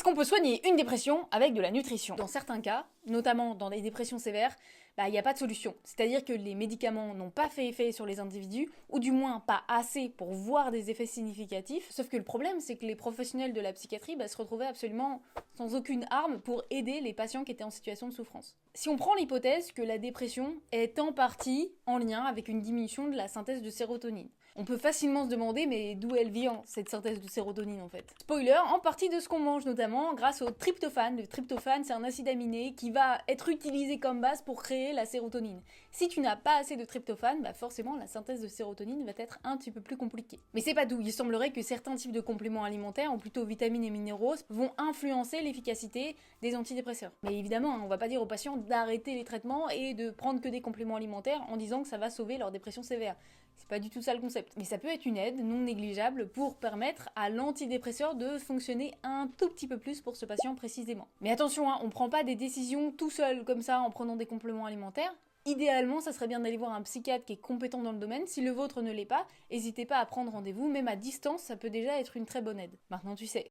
Est-ce qu'on peut soigner une dépression avec de la nutrition? Dans certains cas, notamment dans des dépressions sévères, il n'y a pas de solution. C'est-à-dire que les médicaments n'ont pas fait effet sur les individus, ou du moins pas assez pour voir des effets significatifs. Sauf que le problème, c'est que les professionnels de la psychiatrie se retrouvaient absolument sans aucune arme pour aider les patients qui étaient en situation de souffrance. Si on prend l'hypothèse que la dépression est en partie en lien avec une diminution de la synthèse de sérotonine, on peut facilement se demander mais d'où elle vient cette synthèse de sérotonine en fait. Spoiler, en partie de ce qu'on mange notamment grâce au tryptophane. Le tryptophane c'est un acide aminé qui va être utilisé comme base pour créer la sérotonine. Si tu n'as pas assez de tryptophane, forcément la synthèse de sérotonine va être un petit peu plus compliquée. Mais c'est pas tout, il semblerait que certains types de compléments alimentaires, ou plutôt vitamines et minéraux, vont influencer l'efficacité des antidépresseurs. Mais évidemment, on va pas dire aux patients d'arrêter les traitements et de prendre que des compléments alimentaires en disant que ça va sauver leur dépression sévère. C'est pas du tout ça le concept. Mais ça peut être une aide non négligeable pour permettre à l'antidépresseur de fonctionner un tout petit peu plus pour ce patient précisément. Mais attention, on prend pas des décisions tout seul comme ça en prenant des compléments alimentaires. Idéalement, ça serait bien d'aller voir un psychiatre qui est compétent dans le domaine. Si le vôtre ne l'est pas, n'hésitez pas à prendre rendez-vous, même à distance, ça peut déjà être une très bonne aide. Maintenant tu sais.